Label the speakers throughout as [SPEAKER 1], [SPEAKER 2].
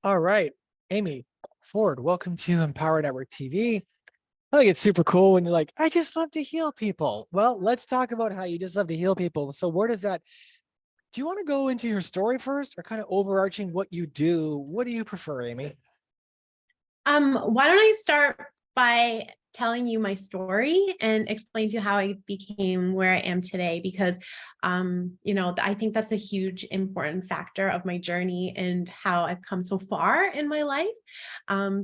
[SPEAKER 1] All right, Amy Ford, welcome to Empower Network TV. I think it's super cool when you're like, I just love to heal people. Well, let's talk about how you just love to heal people. So where does that, do you want to go into your story first or kind of overarching what you do? What do you prefer, Amy?
[SPEAKER 2] Why don't I start by telling you my story and explain to you how I became where I am today? Because, I think that's a huge important factor of my journey and how I've come so far in my life.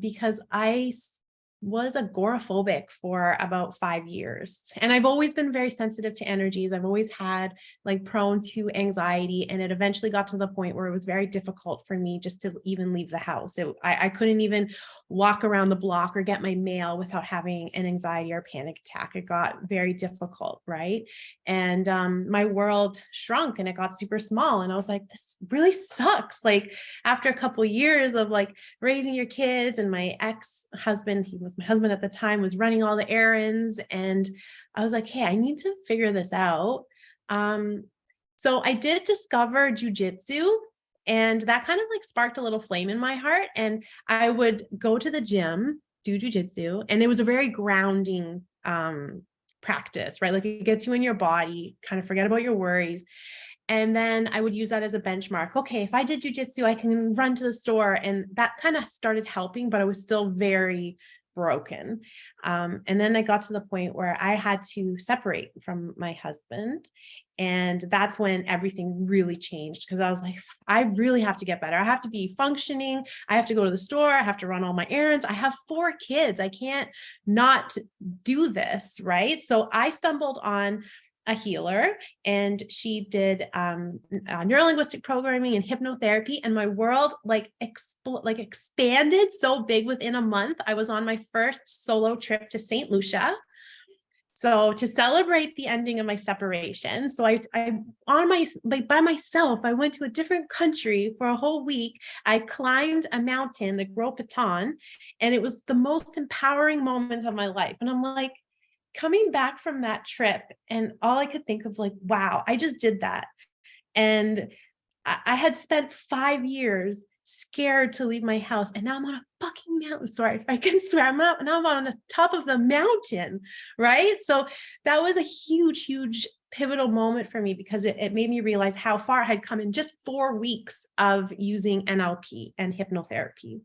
[SPEAKER 2] Because was agoraphobic for about 5 years. And I've always been very sensitive to energies. I've always had like prone to anxiety. And it eventually got to the point where it was very difficult for me just to even leave the house. I couldn't even walk around the block or get my mail without having an anxiety or panic attack. It got very difficult, right? And my world shrunk and it got super small. And I was like, this really sucks. Like after a couple of years of like raising your kids, and my ex-husband, he was my husband at the time, was running all the errands. And I was like, hey, I need to figure this out. Um, so I did discover jujitsu, and that kind of like sparked a little flame in my heart. And I would go to the gym, do jujitsu, and it was a very grounding practice, right? Like it gets you in your body, kind of forget about your worries. And then I would use that as a benchmark. Okay, if I did jujitsu, I can run to the store. And that kind of started helping, but I was still very broken. And then I got to the point where I had to separate from my husband. And that's when everything really changed, because I was like, I really have to get better. I have to be functioning. I have to go to the store. I have to run all my errands. I have 4 kids. I can't not do this. Right. So I stumbled on a healer, and she did neurolinguistic programming and hypnotherapy, and my world like expanded so big within a month. I was on my first solo trip to St. Lucia, so to celebrate the ending of my separation. So I on my like by myself, I went to a different country for a whole week. I climbed a mountain, the Gros Piton, and it was the most empowering moment of my life. And I'm like, coming back from that trip, and all I could think of, like, wow, I just did that. And I had spent 5 years scared to leave my house, and now I'm on a fucking mountain. Sorry if I can swear. Now I'm on the top of the mountain, right? So that was a huge, huge pivotal moment for me, because it made me realize how far I had come in just 4 weeks of using NLP and hypnotherapy.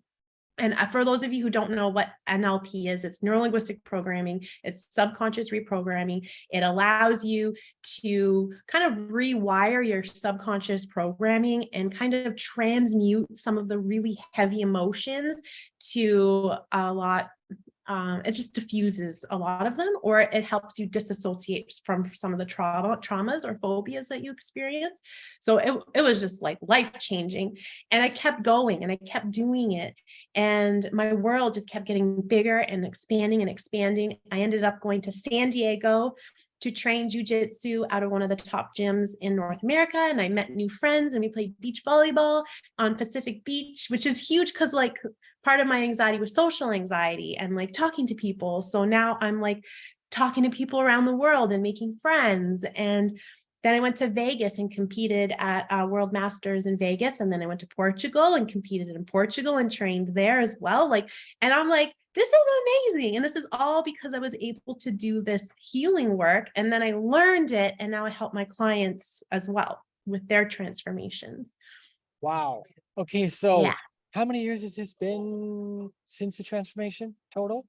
[SPEAKER 2] And for those of you who don't know what NLP is, it's neurolinguistic programming, it's subconscious reprogramming. It allows you to kind of rewire your subconscious programming and kind of transmute some of the really heavy emotions to a lot. It just diffuses a lot of them, or it helps you disassociate from some of the traumas or phobias that you experience. So it was just like life changing. And I kept going and I kept doing it. And my world just kept getting bigger and expanding and expanding. I ended up going to San Diego to train jujitsu out of one of the top gyms in North America. And I met new friends, and we played beach volleyball on Pacific Beach, which is huge because like part of my anxiety was social anxiety and like talking to people. So now I'm like talking to people around the world and making friends. And then I went to Vegas and competed at World Masters in Vegas. And then I went to Portugal and competed in Portugal and trained there as well. Like, and I'm like, this is amazing. And this is all because I was able to do this healing work. And then I learned it. And now I help my clients as well with their transformations.
[SPEAKER 1] Wow. Okay, so
[SPEAKER 2] Yeah.
[SPEAKER 1] how many years has this been since the transformation total?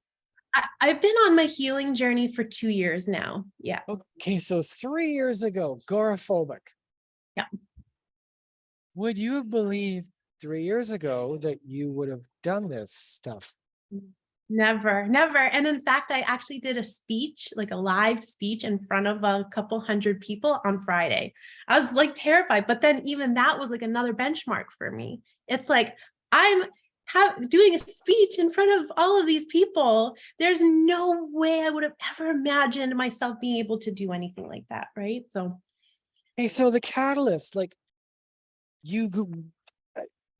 [SPEAKER 2] I've been on my healing journey for 2 years now. Yeah.
[SPEAKER 1] Okay, so 3 years ago, agoraphobic.
[SPEAKER 2] Yeah.
[SPEAKER 1] Would you have believed 3 years ago that you would have done this stuff?
[SPEAKER 2] Never, never. And in fact, I actually did a speech, like a live speech in front of a couple hundred people on Friday. I was like terrified, but then even that was like another benchmark for me. It's like I'm doing a speech in front of all of these people. There's no way I would have ever imagined myself being able to do anything like that, right? So
[SPEAKER 1] Hey, so the catalyst, like you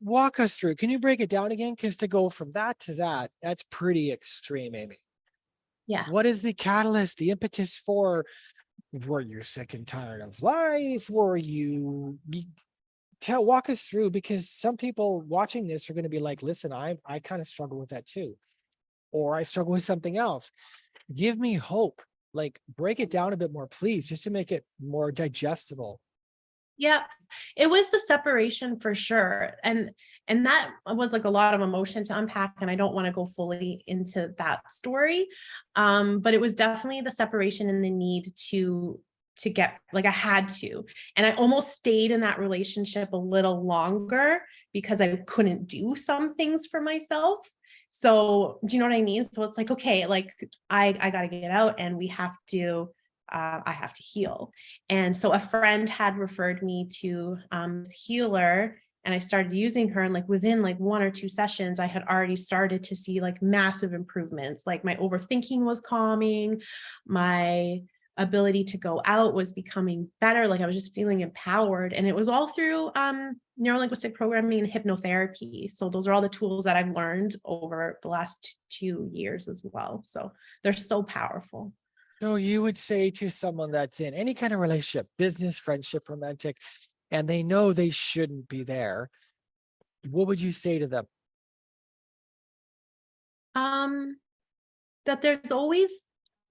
[SPEAKER 1] walk us through. Can you break it down again? Because to go from that to that, that's pretty extreme, Amy.
[SPEAKER 2] yeah.
[SPEAKER 1] What is the catalyst, the impetus for? Were you sick and tired of life? Were you walk us through, because some people watching this are going to be like, listen, I kind of struggle with that too, or I struggle with something else. Give me hope. Like, break it down a bit more, please, just to make it more digestible.
[SPEAKER 2] Yeah, it was the separation for sure. And that was like a lot of emotion to unpack. And I don't want to go fully into that story. But it was definitely the separation and the need to get like I had to. And I almost stayed in that relationship a little longer because I couldn't do some things for myself. So do you know what I mean? So it's like, okay, like I gotta get out and we have to I have to heal. And so a friend had referred me to this healer, and I started using her. And like within like 1 or 2 sessions, I had already started to see like massive improvements. Like my overthinking was calming, my ability to go out was becoming better. Like I was just feeling empowered. And it was all through neurolinguistic programming and hypnotherapy. So those are all the tools that I've learned over the last 2 years as well. So they're so powerful.
[SPEAKER 1] So you would say to someone that's in any kind of relationship, business, friendship, romantic, and they know they shouldn't be there, what would you say to them?
[SPEAKER 2] Um, that there's always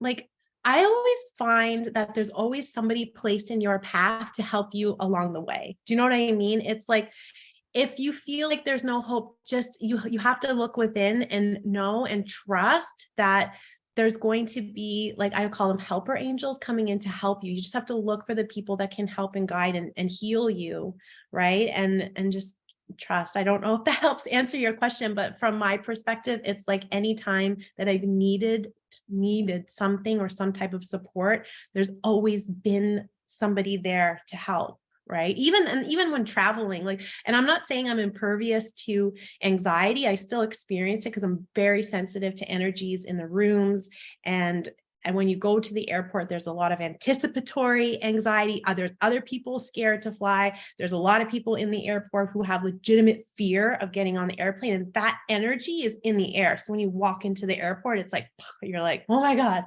[SPEAKER 2] like I always find that there's always somebody placed in your path to help you along the way. Do you know what I mean? It's like if you feel like there's no hope, just you have to look within and know and trust that there's going to be, like I call them helper angels, coming in to help you. You just have to look for the people that can help and guide and heal you, right? And just trust. I don't know if that helps answer your question, but from my perspective, it's like anytime that I've needed something or some type of support, there's always been somebody there to help, right? Even when traveling, like, and I'm not saying I'm impervious to anxiety. I still experience it because I'm very sensitive to energies in the rooms. And when you go to the airport, there's a lot of anticipatory anxiety. Other people scared to fly. There's a lot of people in the airport who have legitimate fear of getting on the airplane, and that energy is in the air. So when you walk into the airport, it's like you're like, oh my God.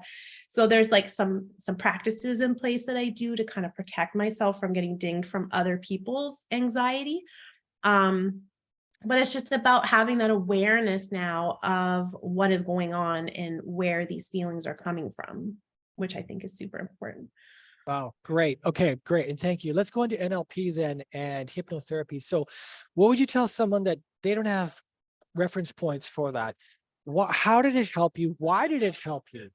[SPEAKER 2] So there's like some practices in place that I do to kind of protect myself from getting dinged from other people's anxiety. But it's just about having that awareness now of what is going on and where these feelings are coming from, which I think is super important.
[SPEAKER 1] Wow, great. Okay, great. And thank you. Let's go into NLP then and hypnotherapy. So what would you tell someone that they don't have reference points for that? How did it help you? Why did it help you?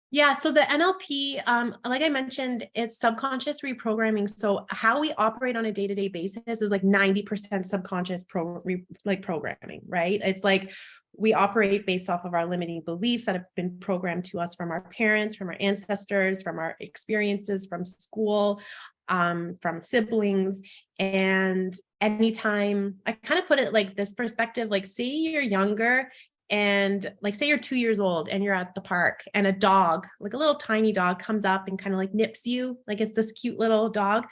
[SPEAKER 2] Yeah, so the NLP, like I mentioned, it's subconscious reprogramming. So how we operate on a day-to-day basis is like 90% subconscious programming, right? It's like we operate based off of our limiting beliefs that have been programmed to us from our parents, from our ancestors, from our experiences, from school, from siblings. And anytime I kind of put it like this perspective, like say you're younger and like say you're 2 years old and you're at the park and a dog, like a little tiny dog, comes up and kind of like nips you, like it's this cute little dog.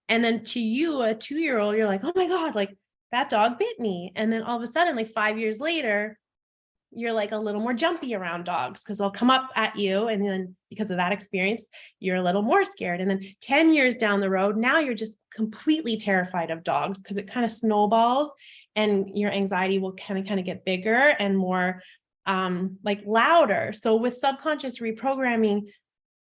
[SPEAKER 2] And then to you, a 2 year old, you're like, oh my God, like that dog bit me. And then all of a sudden, like 5 years later, you're like a little more jumpy around dogs because they'll come up at you. And then because of that experience, you're a little more scared. And then 10 years down the road, now you're just completely terrified of dogs because it kind of snowballs and your anxiety will kind of get bigger and more like louder. So with subconscious reprogramming,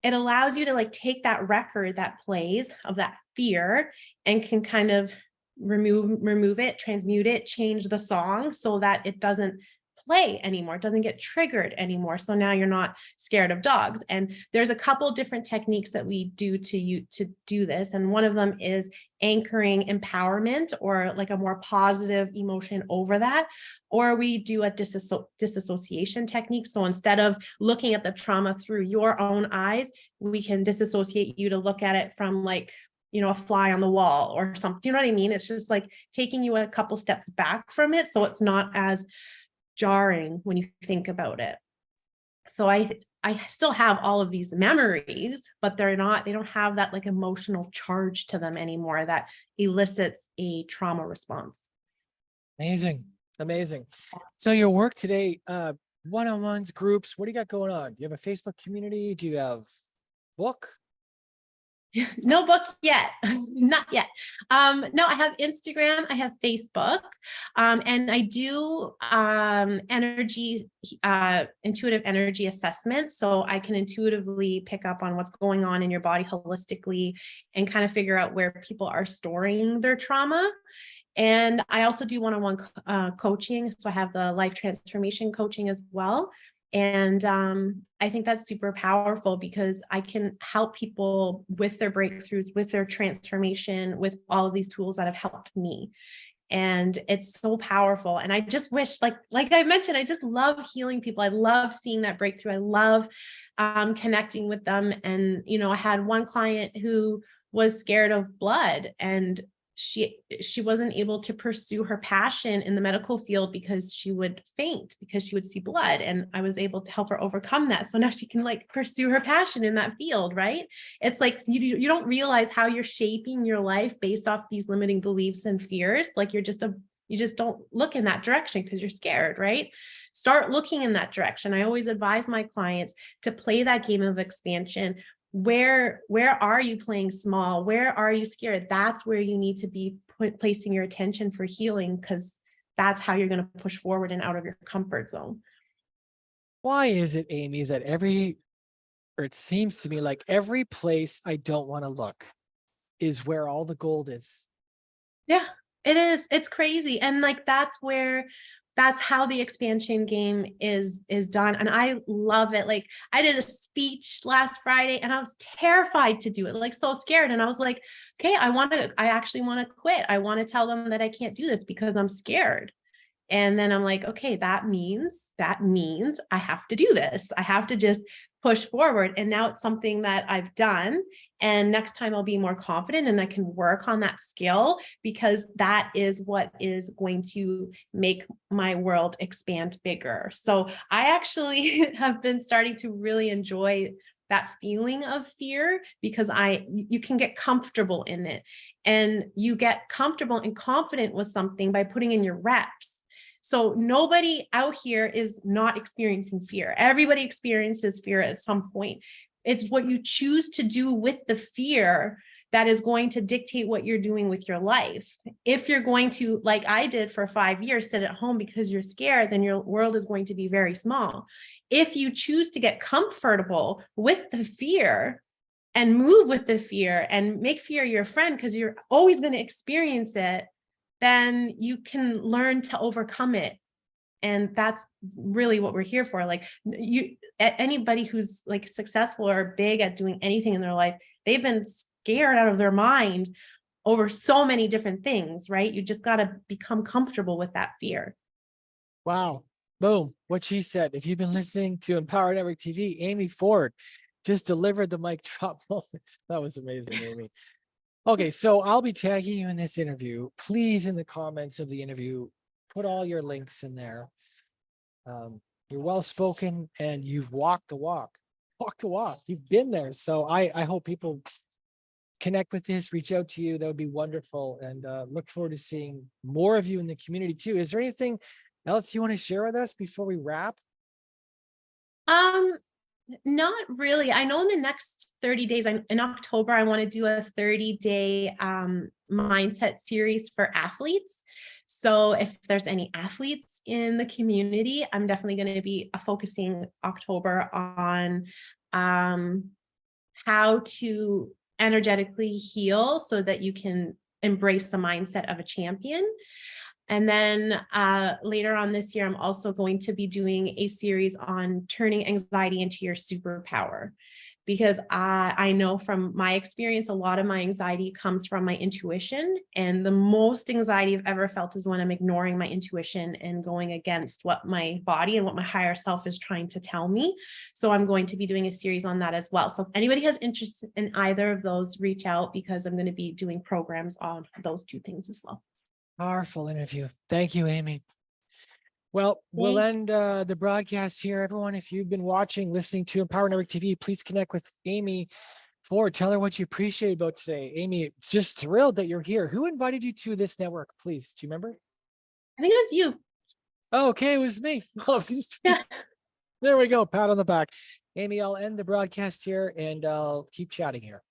[SPEAKER 2] it allows you to like take that record that plays of that fear and can kind of remove it, transmute it, change the song so that it doesn't play anymore. It doesn't get triggered anymore. So now you're not scared of dogs. And there's a couple different techniques that we do to do this. And one of them is anchoring empowerment or like a more positive emotion over that. Or we do a disassociation technique. So instead of looking at the trauma through your own eyes, we can disassociate you to look at it from like, a fly on the wall or something. Do you know what I mean? It's just like taking you a couple steps back from it. So it's not as jarring when you think about it. So I still have all of these memories, but they don't have that like emotional charge to them anymore that elicits a trauma response.
[SPEAKER 1] Amazing. Amazing. So your work today, one-on-ones, groups, what do you got going on? Do you have a Facebook community? Do you have book?
[SPEAKER 2] No book yet. Not yet. No, I have Instagram, I have Facebook, and I do energy intuitive energy assessments. So I can intuitively pick up on what's going on in your body holistically and kind of figure out where people are storing their trauma. And I also do one-on-one coaching. So I have the life transformation coaching as well. And I think that's super powerful because I can help people with their breakthroughs, with their transformation, with all of these tools that have helped me. And it's so powerful. And I just wish, like I mentioned, I just love healing people. I love seeing that breakthrough. I love connecting with them. And, you know, I had one client who was scared of blood, and she wasn't able to pursue her passion in the medical field because she would faint because she would see blood, and I was able to help her overcome that, so now she can like pursue her passion in that field, right? It's like you don't realize how you're shaping your life based off these limiting beliefs and fears. Like you just don't look in that direction because you're scared, right? Start looking in that direction. I always advise my clients to play that game of expansion. Where are you playing small? Where are you scared? That's where you need to be placing your attention for healing, because that's how you're going to push forward and out of your comfort zone.
[SPEAKER 1] Why is it, Amy, that or it seems to me like every place I don't want to look is where all the gold is?
[SPEAKER 2] Yeah, it is. It's crazy. And like that's how the expansion game is done. And I love it. Like I did a speech last Friday and I was terrified to do it, like so scared. And I was like, okay, I actually want to quit. I want to tell them that I can't do this because I'm scared. And then I'm like, okay, that means I have to do this. I have to just push forward. And now it's something that I've done. And next time I'll be more confident and I can work on that skill, because that is what is going to make my world expand bigger. So I actually have been starting to really enjoy that feeling of fear, because you can get comfortable in it, and you get comfortable and confident with something by putting in your reps. So nobody out here is not experiencing fear. Everybody experiences fear at some point. It's what you choose to do with the fear that is going to dictate what you're doing with your life. If you're going to, like I did for 5 years, sit at home because you're scared, then your world is going to be very small. If you choose to get comfortable with the fear and move with the fear and make fear your friend, because you're always going to experience it, then you can learn to overcome it. And that's really what we're here for. Like anybody who's like successful or big at doing anything in their life, they've been scared out of their mind over so many different things, right? You just got to become comfortable with that fear.
[SPEAKER 1] Wow. Boom. What she said. If you've been listening to Empower Network TV, Amy Ford just delivered the mic drop moment. That was amazing, Amy. Okay, so I'll be tagging you in this interview. Please, in the comments of the interview, put all your links in there. You're well-spoken and you've walked the walk. Walk the walk. You've been there. So I hope people connect with this, reach out to you. That would be wonderful. And look forward to seeing more of you in the community too. Is there anything else you want to share with us before we wrap?
[SPEAKER 2] Not really. I know in the next 30 days, in October, I want to do a 30-day mindset series for athletes. So if there's any athletes in the community, I'm definitely going to be focusing October on how to energetically heal so that you can embrace the mindset of a champion. And then later on this year, I'm also going to be doing a series on turning anxiety into your superpower, because I know from my experience, a lot of my anxiety comes from my intuition. And the most anxiety I've ever felt is when I'm ignoring my intuition and going against what my body and what my higher self is trying to tell me. So I'm going to be doing a series on that as well. So if anybody has interest in either of those, reach out, because I'm going to be doing programs on those two things as well.
[SPEAKER 1] Powerful interview. Thank you, Amy. Well, we'll end the broadcast here. Everyone, if you've been watching, listening to Empower Network TV, please connect with Amy Ford. Tell her what you appreciate about today. Amy, just thrilled that you're here. Who invited you to this network, please? Do you remember?
[SPEAKER 2] I think it was you.
[SPEAKER 1] Oh, okay, it was me.
[SPEAKER 2] Yeah.
[SPEAKER 1] There we go. Pat on the back. Amy, I'll end the broadcast here and I'll keep chatting here.